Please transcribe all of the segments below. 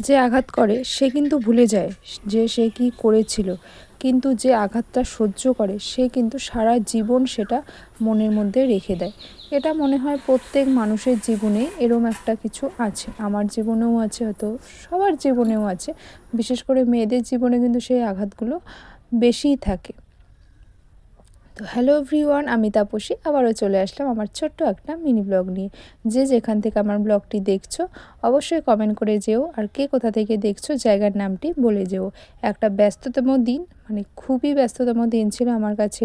যে আঘাত করে সে কিন্তু ভুলে যায় যে সে কী করেছিল, কিন্তু যে আঘাতটা সহ্য করে সে কিন্তু সারা জীবন সেটা মনের মধ্যে রেখে দেয়। এটা মনে হয় প্রত্যেক মানুষের জীবনে এরম একটা কিছু আছে, আমার জীবনেও আছে, হয়তো সবার জীবনেও আছে। বিশেষ করে মেয়েদের জীবনে কিন্তু সেই আঘাতগুলো বেশিই থাকে। তো হ্যালো এভরিওয়ান, আমি তাপসী আবারও চলে আসলাম আমার ছোট্ট একটা মিনি ব্লগ নিয়ে। যে যেখান থেকে আমার ব্লগটি দেখছো অবশ্যই কমেন্ট করে যেও, আর কে কোথা থেকে দেখছো জায়গার নামটি বলে যেও। একটা ব্যস্ততম দিন, মানে খুবই ব্যস্ততম দিন ছিল আমার কাছে।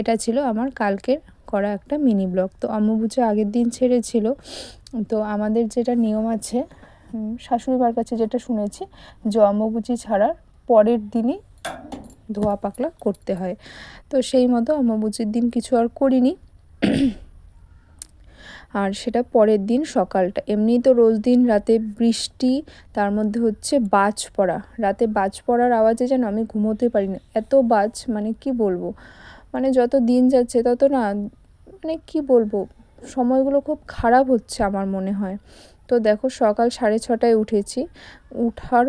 এটা ছিল আমার কালকের করা একটা মিনি ব্লগ। তো অম্বুবাচী আগের দিন ছেড়েছিল। তো আমাদের যেটা নিয়ম আছে, শাশুড়িমার কাছে যেটা শুনেছি, যে অম্বুবাচী ছাড়ার পরের দিনই ধোয়া পাকলা করতে হয়। তো সেই মতো অমাবস্যার দিন কিছু আর করিনি। আর সেটা পরের দিন সকালটা, এমনিই তো রোজ দিন রাতে বৃষ্টি, তার মধ্যে হচ্ছে বাজ পড়া। রাতে বাজ পড়ার আওয়াজে যেন আমি ঘুমোতে পারি না, এত বাজ, মানে কি বলবো। মানে যত দিন যাচ্ছে তত না, মানে কি বলবো, সময়গুলো খুব খারাপ হচ্ছে আমার মনে হয়। তো দেখো সকাল 6:30টায় উঠেছি। উঠার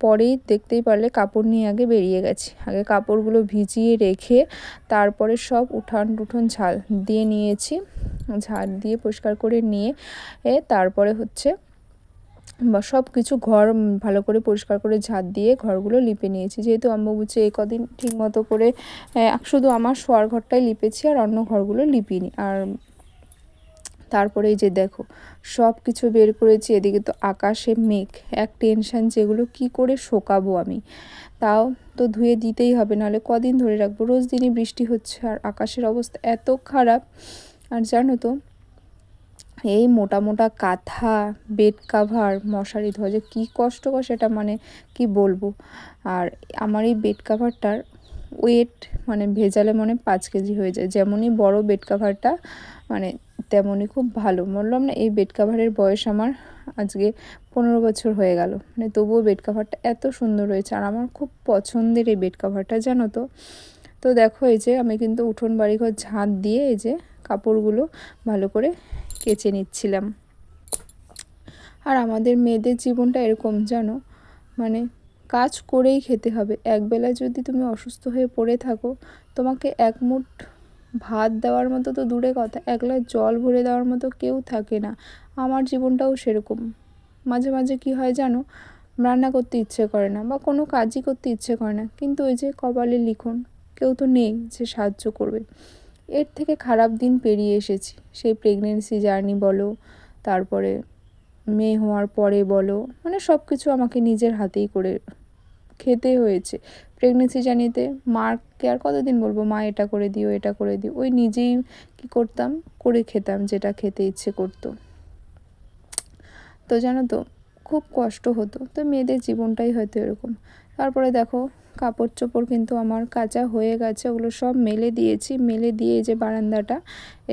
পরেই দেখতেই পারলে কাপড় নিয়ে আগে বেরিয়ে গেছি। আগে কাপড়গুলো ভিজিয়ে রেখে তারপরে সব উঠান টুঠন ঝাড় দিয়ে নিয়েছি। ঝাড় দিয়ে পরিষ্কার করে নিয়ে তারপরে হচ্ছে বা সব কিছু ঘর ভালো করে পরিষ্কার করে ঝাড় দিয়ে ঘরগুলো লিপে নিয়েছি। যেহেতু অম্বুবাচী এই কদিন ঠিক মতো করে শুধু আমার শোয়ার ঘরটাই লিপেছি, আর অন্য ঘরগুলো লিপিনি। আর তারপরে এই যে দেখো সব কিছু বের করেছি। এদিকে তো আকাশে মেঘ, এক টেনশান, যেগুলো কি করে শোকাবো আমি। তাও তো ধুয়ে দিতেই হবে, নাহলে কদিন ধরে রাখবো। রোজ দিনই বৃষ্টি হচ্ছে আর আকাশের অবস্থা এত খারাপ। আর জানো তো, এই মোটা মোটা কাঁথা, বেড কাভার, মশারি ধোয়া যে কী কষ্টকর সেটা মানে কি বলবো। আর আমার এই বেড কাভারটার ওয়েট মানে ভেজালে 5 কেজি হয়ে যায়। যেমনই বড় বেড কাভারটা, মানে তেমনই খুব ভালো। বললাম না, এই বেড কাভারের বয়স আমার আজকে 15 বছর হয়ে গেল, মানে তবুও বেড কাভারটা এত সুন্দর হয়েছে। আর আমার খুব পছন্দের এই বেড কাভারটা, জানো তো। তো দেখো এই যে আমি কিন্তু উঠোন বাড়িঘর ঝাঁট দিয়ে এই যে কাপড়গুলো ভালো করে কেচে নিচ্ছিলাম। আর আমাদের মেয়েদের জীবনটা এরকম, জানো, মানে কাজ করেই খেতে হবে। একবেলা যদি তুমি অসুস্থ হয়ে পড়ে থাকো, তোমাকে এক মুঠ ভাত দেওয়ার মতো তো দূরে কথা, এক গ্লাস জল ভরে দেওয়ার মতো কেউ থাকে না। আমার জীবনটাও সেরকম। মাঝে মাঝে কি হয় জানো, রান্না করতে ইচ্ছে করে না বা কোনো কাজই করতে ইচ্ছে করে না, কিন্তু ওই যে কপালে লিখন, কেউ তো নেই যে সাহায্য করবে। এর থেকে খারাপ দিন পেরিয়ে এসেছি। সেই প্রেগনেন্সি জার্নি বলো, তারপরে মেয়ে হওয়ার পরে বলো, মানে সব কিছু আমাকে নিজের হাতেই করে খেতে হয়েছে। প্রেগনেন্সি জার্নিতে মাকে আর কতদিন বলবো, মা এটা করে দিও, এটা করে দিও। ওই নিজেই কী করতাম, করে খেতাম যেটা খেতে ইচ্ছে করতো। তো জানো তো, খুব কষ্ট হতো। তো মেয়েদের জীবনটাই হয়তো এরকম। তারপরে দেখো কাপড় চোপড় কিন্তু আমার কাচা হয়ে গেছে, ওগুলো সব মেলে দিয়েছি। মেলে দিয়ে এই যে বারান্দাটা,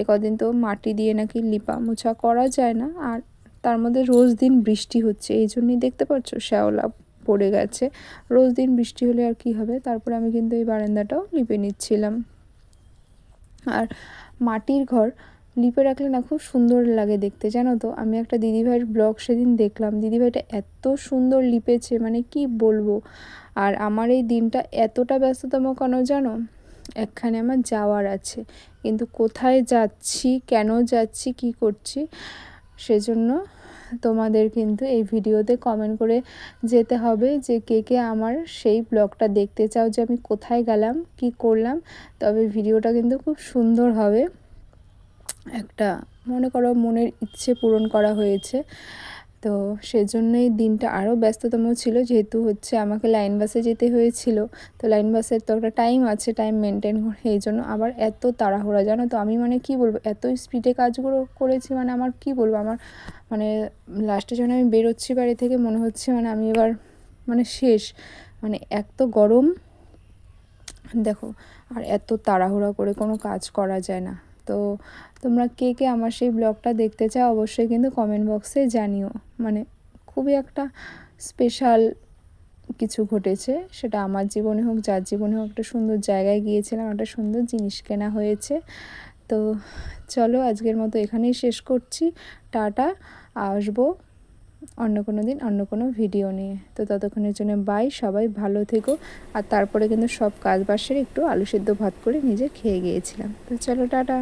কদিন তো মাটি দিয়ে নাকি লিপা মোছা করা যায় না, আর তার মধ্যে রোজ দিন বৃষ্টি হচ্ছে, এই জন্যই দেখতে পাচ্ছ শ্যাওলা পড়ে গেছে। রোজ দিন বৃষ্টি হলে আর কি হবে। তারপরে আমি কিন্তু এই বারান্দাটাও লিপে নিচ্ছিলাম। আর মাটির ঘর লিপে রাখলে না খুব সুন্দর লাগে দেখতে, জানো তো। আমি একটা দিদিভাইয়ের ব্লগ সেদিন দেখলাম, দিদিভাইটা এত সুন্দর লিপেছে, মানে কি বলবো। আর আমার এই দিনটা এতটা ব্যস্ততম কেন জানো, একখানে আমার যাওয়ার আছে, কিন্তু কোথায় যাচ্ছি, কেন যাচ্ছি, কি করছি, সেজন্য তোমাদের কিন্তু এই ভিডিওতে কমেন্ট করে যেতে হবে যে কে কে আমার সেই ব্লগটা দেখতে চাও, যে আমি কোথায় গেলাম, কি করলাম। তবে ভিডিওটা কিন্তু খুব সুন্দর হবে। একটা মনে করো মনের ইচ্ছে পূরণ করা হয়েছে। তো সেজন্যই দিনটা আরও ব্যস্ততম ছিল, যেহেতু হচ্ছে আমাকে লাইন বাসে যেতে হয়েছিল। তো লাইন বাসের তো একটা টাইম আছে, টাইম মেনটেন করে, এই জন্য আবার এত তাড়াহুড়া, জানো তো। আমি মানে কি বলবো, এত স্পিডে কাজগুলো করেছি, মানে আমার কি বলবো, আমার মানে লাস্টে যখন আমি বেরোচ্ছি বাড়ি থেকে, মনে হচ্ছে মানে আমি এবার মানে শেষ। মানে এক তো গরম দেখো, আর এত তাড়াহুড়া করে কোনো কাজ করা যায় না। তো তোমরা কে কে আমার সেই ব্লগটা দেখতে চাও অবশ্যই কিন্তু কমেন্ট বক্সে জানিও। মানে খুবই একটা স্পেশাল কিছু ঘটেছে, সেটা আমার জীবনে হোক, যার জীবনে হোক, একটা সুন্দর জায়গায় গিয়েছিলাম, একটা সুন্দর জিনিস কেনা হয়েছে। তো চলো আজকের মতো এখানেই শেষ করছি। টাটা। আসবো অন্য কোনো দিন অন্য কোনো ভিডিও নিয়ে। তো ততক্ষণের জন্য বাই, সবাই ভালো থেকো। আর তারপরে কিন্তু সব কাজ বাজ সেরে একটু আলু সেদ্ধ ভাত করে নিজে খেয়ে গিয়েছিলাম। তো চলো টাটা।